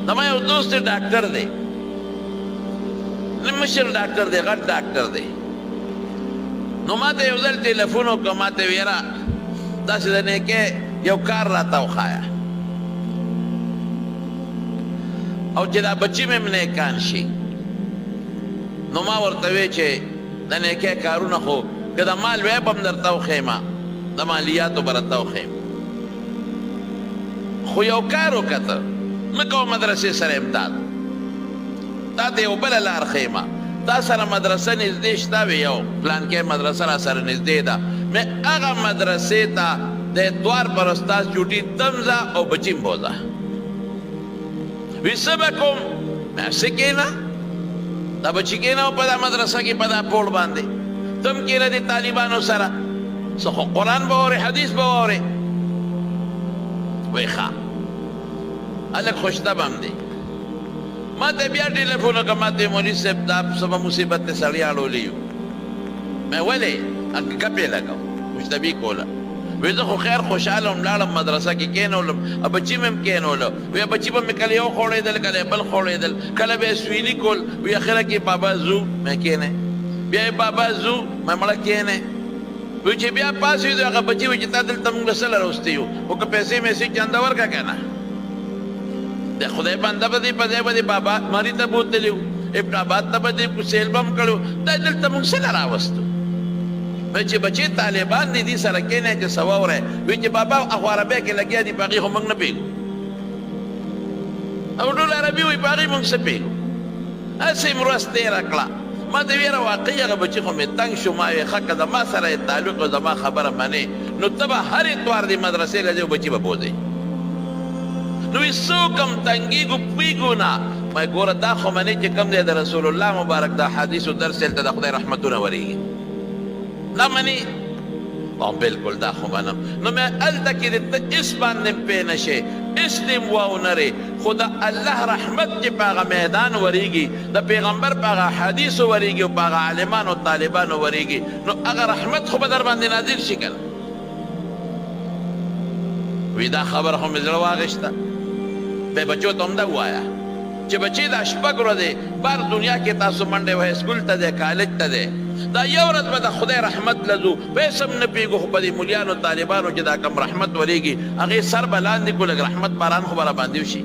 زما یو دوست ډاکټر دی، مشر ډاکټر دی، غټ ډاکټر دی. نو ما ته یو ځل ټلیفون وکړه، ما ته ویره داسې د نیکۍ یو کار راته وښایه او چې دا بچي مې نیکان شي. نو ما ورته وی چې د نیکۍ کارونه خو که د مال ویب هم درته وښیمه، د مالیاتو به راته وښیم، خو یو کار وکړه مه کوه مدرسې سره امداد، تا ته یو بله لار ښیمه. تا سره مدرسه نږدې شته وي، یو پلانکۍ مدرسه را سره نږدې ده، مې هغه مدرسې ته د اتوار پر استاد چوټي تم ځه او بچي م بوځه. وی څه به کوم؟ مې هسې کښېنه، دا بچي کښېنه په دا مدرسه کې په دا پوړ باندې، تم کښېنه د طالبانو سره، څه خو قرآن به واورې، حدیث به واورې. وی ښه هلک خوشطبع هم دی. ما ته بیا ټلیفون وکړه، ما ته مولوي صاحب دا څه به مصیبت دی سړی اړولی یو. مې ولې ګپ یې لګو، خوشطبي کوله. وی زه خو خیر خوشحاله وم، لاړم مدرسه کې کېنولم، بچي مې هم کېنوله. وی بچي به مې کله یو خوړېدل کله یې بل خوړېدل، کله به یې سویني کول. وی اخره کې بابا ځو، مې کېنې، بیا یې بابا ځو، مې مړه کېنې. وی چې بیا پاسېدو هغه بچي وی چې تا دلته موږ له څه له راوستي یو، خو که پیسې میسې چنده ورکړه که نه، د خدای بنده به دې په ځای به دې بابا مري ته بوتلي وو، ابن آباد ته به دې سیل به هم کړی وو، دا دلته موږ څه له راوستو. وی چې بچې طالبان دي دې سره کېنئ چې څه واورئ. وی چې بابا هغو عربۍ کې لګیا دي، په هغې خو موږ نه پوهېږو، او ټول عربي وایي، په هغې موږ څه پوهېږو. هسې مې ورځ تېره کړه. ما ته ویره واقعي هغه بچي خو مې تنګ شو. ما ویې ښه که زما سره یې تعلق او زما خبره منې، نو ته به هر اتوار دې مدرسې له ځې او بچي به بوځې. نو وی څوک هم تنګېږو پوهېږو نه. ما ګوره دا خو منې چې کوم دی د رسول الله مبارک دا حدیثو درس هلته د خدای رحمتونه ورېږي، دا منې؟ او بلکل دا خو منم. نو مې هلته کې د ته هېڅ باندې پوه نه شې، هېڅ دې م واونرې، خو د الله رحمت چې په هغه میدان ورېږي، د پیغمبر په هغه حدیثو ورېږي او په هغه عالمانو طالبانو ورېږي، نو هغه رحمت خو به در باندې نازل شي که نه. وی دا خبره خو مې زړه واغېسته. بیا بچو ته هم دا ووایه چې بچې دا شپږ ورځې بار دنیا کې تاسو منډې وهئ، سکول ته دی، کالج ته دی، دا یو ورځ به د خدای رحمت له ځو، پیسې هم نه پوهېږو، خو په دې ملیانو طالبانو چې دا کم رحمت ورېږي هغې سر به لاندې کړو، لږ رحمت باران خو به را باندې وشي.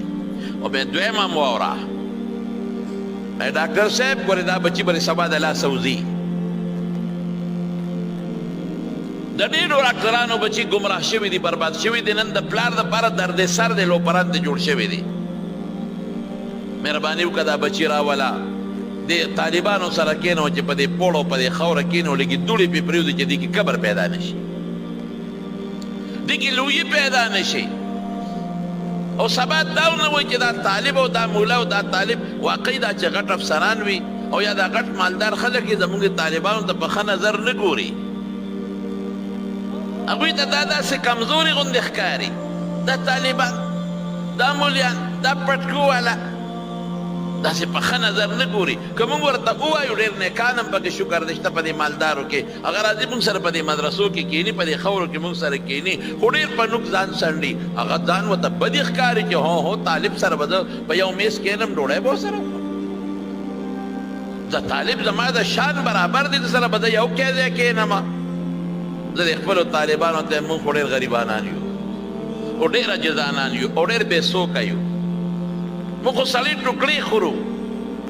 او بیا دویمه م واوره، ډاکټر صاحب ګورې دا بچي به سبا د لاسه وځي. د ډېرو ډاکټرانو بچي ګمراه شوي دي، برباد شوي دي، نن د پلار دپاره درد سر دی، لوپران دی جوړ شوي دي. مهرباني وکړه دا بچي راوله، د طالبانو سره کېنو چې په دې پوړو په دې خاوره کېنو، لږې دوړې پې پرېږدو چې دې کې قبر پیدا نه شي، دې کې لویي پیدا نه شي. او سبا دا ونه وایي چې دا طالب او دا مولا او دا طالب واقعي دا چې غټ افسران وي او یا دا غټ مالدار خلک یې زموږ طالبانو ته په ښه نظر نه ګوري، هغوی ته دا داسې کمزوري غوندې ښکاري. دا طالبان، دا مولیان، دا پټکو والا داسې په ښه نظر نه ګوري. که موږ ورته ووایو ډېر نیکان هم پکې شکر دی شته په دې مالدارو کې، هغه راځي موږ سره په دې مدرسو کې کښېني، په دې خاورو کې موږ سره کښېني، خو ډېر په نوک ځان څنډي، هغه ځان ورته بدې ښکاري چې هو طالب سره به زه په یو میز کښېنم، ډوډۍ به ورسره وخورم، زه طالب زما د شان برابر دی، د سره به زه یو ځای کښېنمه. زه د خپلو طالبانو ته موږ خو ډېر غریبانان یو او ډېر عجزانان یو او ډېر بې څوکه یو، موږ خو سړی ټوکړې خورو،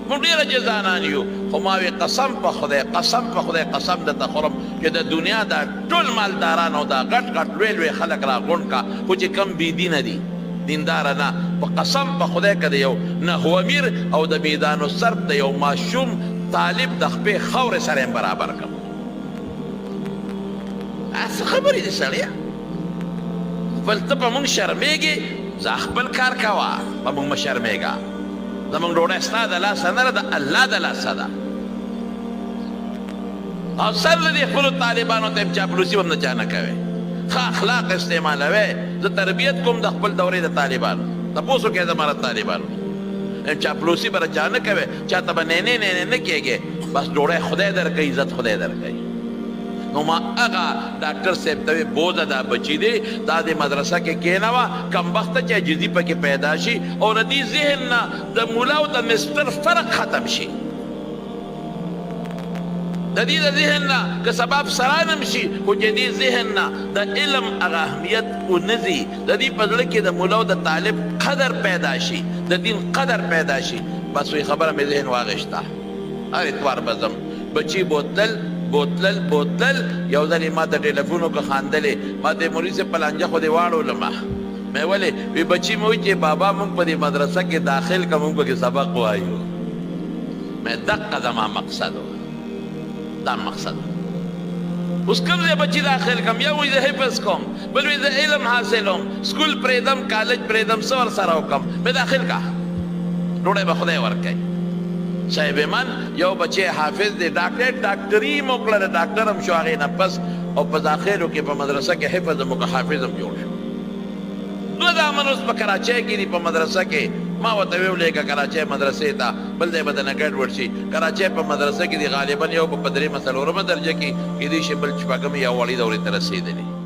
موږ ډېر عجزانان یو. خو ما وی قسم په خدای، قسم په خدای، قسم درته خورم چې د دنیا دا ټول مالداران او دا غټ غټ لوی لوی خلک راغونډ کا، خو چې کم بېدینه دي، دینداره نه، په قسم په خدای که د یو نحو امیر او د میدان الصرف د یو ماشوم طالب د خپې خاورې سره یې برابر کړم. څه خبرې دي سړیه؟ خپل ته په موږ شرمېږې، زه خپل کار کوه، په موږ مه شرمېږه. زموږ ډوډۍ ستا د لاسه نه ده، د الله د لاسه ده. او سر له دې خپلو طالبانو ته چاپلوسي هم د چا نه کوې، ښه اخلاق استعمالوې. زه تربیت کوم د خپل دورې د طالبانو، تپوس وکړئ زما د طالبانو، چاپلوسي به چا نه کوې، چاته به نینې نینې نه کېږې، بس ډوډۍ خدای درکوي، عزت خدای درکوي. نو ما هغه ډاکټر صاحب ته بوزه دا بچی دی دا د مدرسه کې کېنوه کمبخته چې عاجزي پکې پیدا شي او د دې ذهن نه د مولا او د مستر فرق ختم شي د دې د ذهن نه که سبب سرانم شي خو چې دې ذهن نه د علم هغه اهمیت ونځي د دې په زړه کې د مولا او د طالب قدر پیدا شي د دین قدر پیدا شي بس وی خبره مې ذهن واغشته هر اتوار به ځم بچي بوتل یو ځل یې ما ته ټلیفون وکړه خاندلې ما ته مولوي صاحب په لانجه خو دې واړولمه مې ولې وی بچي مې وایي چې بابا موږ په دې مدرسه کې داخل که موږ پکې سبق وایو مې دقه زما مقصد و دا مقصد اوس کوم ځای بچي داخل کم یو وایي زه حفظ کوم بل وایي زه علم حاصلوم سکول پرېږدم کالج پرېږدم څه ورسره وکړم مې داخل کا ډوډۍ به خدای ورکوي صاحب من یو بچی حافظ دی ډاکټري مو کړله ډاکټر هم شو هغې نه پس او په داخلو کې په مدرسه کې حفظ هم وکړه حافظ هم جوړ شو دوه زامن اوس په کراچۍ کې دي په مدرسه کې ما ورته ویې ولېږه کراچۍ مدرسې ته بل ځای به دنه ګډوډ شي کراچۍ په مدرسه کې دي غالبا یو په درېیمه څلورمه درجه کې کېدای شي بل شپږمې یا وړې دورې ته رسېدلي